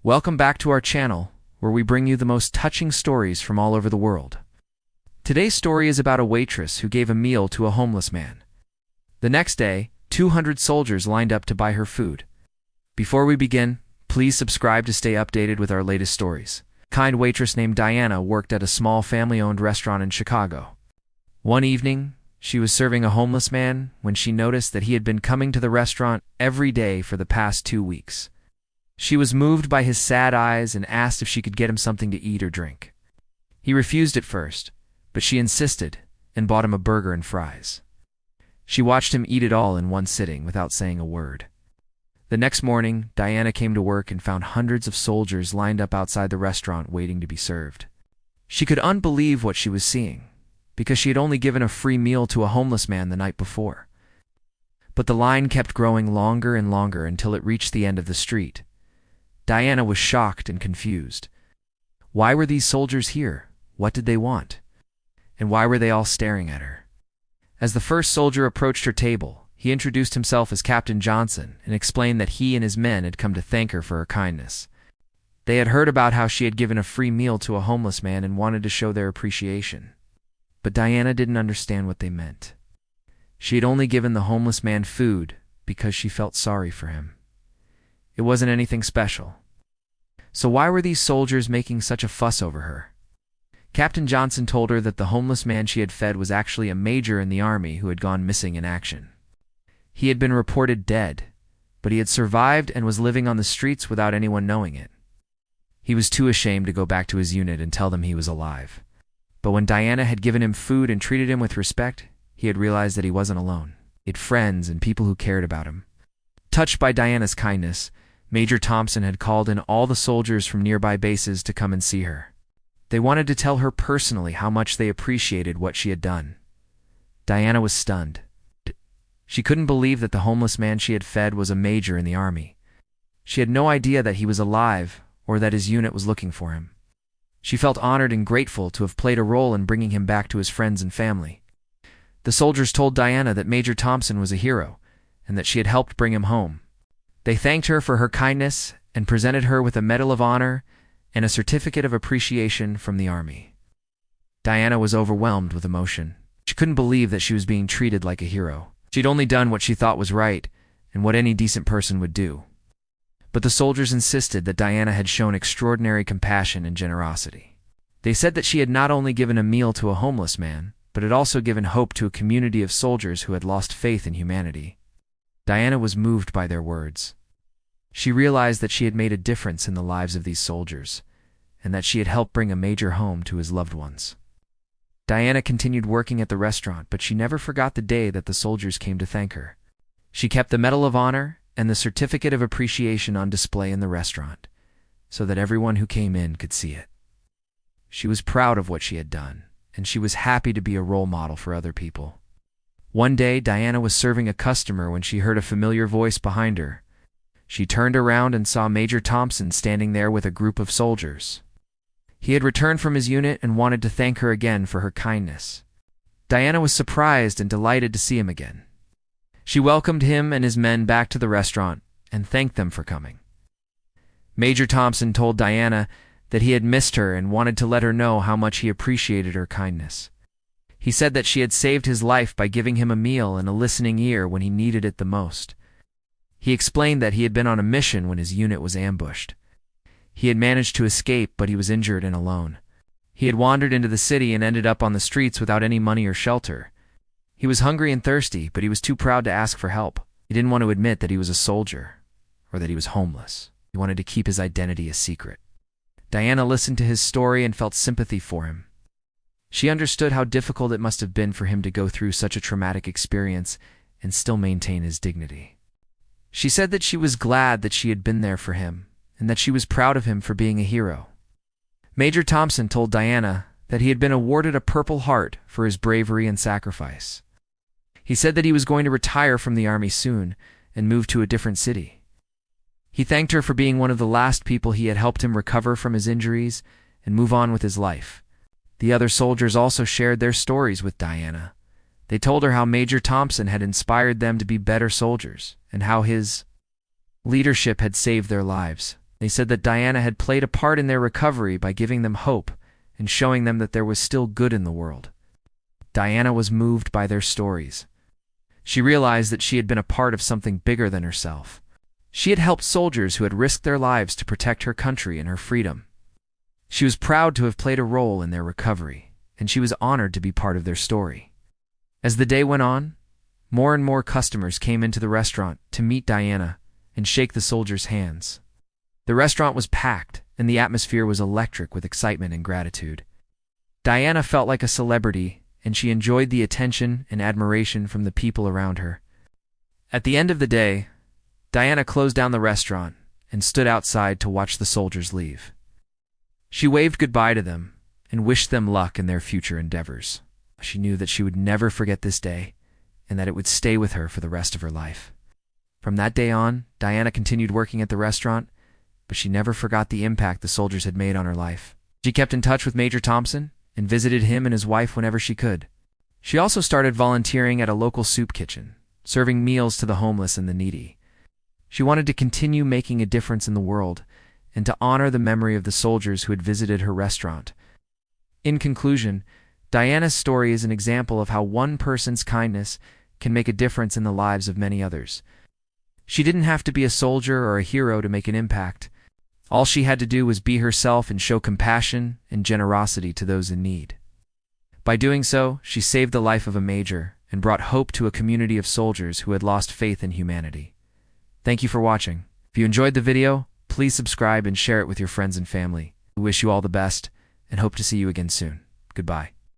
Welcome back to our channel, where we bring you the most touching stories from all over the world. Today's story is about a waitress who gave a meal to a homeless man. The next day, 200 soldiers lined up to buy her food. Before we begin, please subscribe to stay updated with our latest stories. A kind waitress named Diana worked at a small family-owned restaurant in Chicago. One evening, she was serving a homeless man when she noticed that he had been coming to the restaurant every day for the past 2 weeks. She was moved by his sad eyes and asked if she could get him something to eat or drink. He refused at first, but she insisted and bought him a burger and fries. She watched him eat it all in one sitting without saying a word. The next morning, Diana came to work and found hundreds of soldiers lined up outside the restaurant waiting to be served. She could unbelieve what she was seeing, because she had only given a free meal to a homeless man the night before. But the line kept growing longer and longer until it reached the end of the street. Diana was shocked and confused. Why were these soldiers here? What did they want? And why were they all staring at her? As the first soldier approached her table, he introduced himself as Captain Johnson and explained that he and his men had come to thank her for her kindness. They had heard about how she had given a free meal to a homeless man and wanted to show their appreciation. But Diana didn't understand what they meant. She had only given the homeless man food because she felt sorry for him. It wasn't anything special. So why were these soldiers making such a fuss over her? Captain Johnson told her that the homeless man she had fed was actually a major in the army who had gone missing in action. He had been reported dead, but he had survived and was living on the streets without anyone knowing it. He was too ashamed to go back to his unit and tell them he was alive. But when Diana had given him food and treated him with respect, he had realized that he wasn't alone. He had friends and people who cared about him. Touched by Diana's kindness, Major Thompson had called in all the soldiers from nearby bases to come and see her. They wanted to tell her personally how much they appreciated what she had done. Diana was stunned. She couldn't believe that the homeless man she had fed was a major in the army. She had no idea that he was alive or that his unit was looking for him. She felt honored and grateful to have played a role in bringing him back to his friends and family. The soldiers told Diana that Major Thompson was a hero and that she had helped bring him home. They thanked her for her kindness and presented her with a Medal of Honor and a certificate of appreciation from the Army. Diana was overwhelmed with emotion. She couldn't believe that she was being treated like a hero. She'd only done what she thought was right and what any decent person would do. But the soldiers insisted that Diana had shown extraordinary compassion and generosity. They said that she had not only given a meal to a homeless man, but had also given hope to a community of soldiers who had lost faith in humanity. Diana was moved by their words. She realized that she had made a difference in the lives of these soldiers, and that she had helped bring a major home to his loved ones. Diana continued working at the restaurant, but she never forgot the day that the soldiers came to thank her. She kept the Medal of Honor and the certificate of appreciation on display in the restaurant, so that everyone who came in could see it. She was proud of what she had done, and she was happy to be a role model for other people. One day, Diana was serving a customer when she heard a familiar voice behind her. She turned around and saw Major Thompson standing there with a group of soldiers. He had returned from his unit and wanted to thank her again for her kindness. Diana was surprised and delighted to see him again. She welcomed him and his men back to the restaurant and thanked them for coming. Major Thompson told Diana that he had missed her and wanted to let her know how much he appreciated her kindness. He said that she had saved his life by giving him a meal and a listening ear when he needed it the most. He explained that he had been on a mission when his unit was ambushed. He had managed to escape, but he was injured and alone. He had wandered into the city and ended up on the streets without any money or shelter. He was hungry and thirsty, but he was too proud to ask for help. He didn't want to admit that he was a soldier or that he was homeless. He wanted to keep his identity a secret. Diana listened to his story and felt sympathy for him. She understood how difficult it must have been for him to go through such a traumatic experience and still maintain his dignity. She said that she was glad that she had been there for him, and that she was proud of him for being a hero. Major Thompson told Diana that he had been awarded a Purple Heart for his bravery and sacrifice. He said that he was going to retire from the army soon and move to a different city. He thanked her for being one of the last people he had helped him recover from his injuries and move on with his life. The other soldiers also shared their stories with Diana. They told her how Major Thompson had inspired them to be better soldiers and how his leadership had saved their lives. They said that Diana had played a part in their recovery by giving them hope and showing them that there was still good in the world. Diana was moved by their stories. She realized that she had been a part of something bigger than herself. She had helped soldiers who had risked their lives to protect her country and her freedom. She was proud to have played a role in their recovery, and she was honored to be part of their story. As the day went on, more and more customers came into the restaurant to meet Diana and shake the soldiers' hands. The restaurant was packed, and the atmosphere was electric with excitement and gratitude. Diana felt like a celebrity, and she enjoyed the attention and admiration from the people around her. At the end of the day, Diana closed down the restaurant and stood outside to watch the soldiers leave. She waved goodbye to them and wished them luck in their future endeavors. She knew that she would never forget this day and that it would stay with her for the rest of her life. From that day on, Diana continued working at the restaurant, but she never forgot the impact the soldiers had made on her life. She kept in touch with Major Thompson and visited him and his wife whenever she could. She also started volunteering at a local soup kitchen, serving meals to the homeless and the needy. She wanted to continue making a difference in the world and to honor the memory of the soldiers who had visited her restaurant. In conclusion, Diana's story is an example of how one person's kindness can make a difference in the lives of many others. She didn't have to be a soldier or a hero to make an impact. All she had to do was be herself and show compassion and generosity to those in need. By doing so, she saved the life of a major and brought hope to a community of soldiers who had lost faith in humanity. Thank you for watching. If you enjoyed the video, please subscribe and share it with your friends and family. We wish you all the best and hope to see you again soon. Goodbye.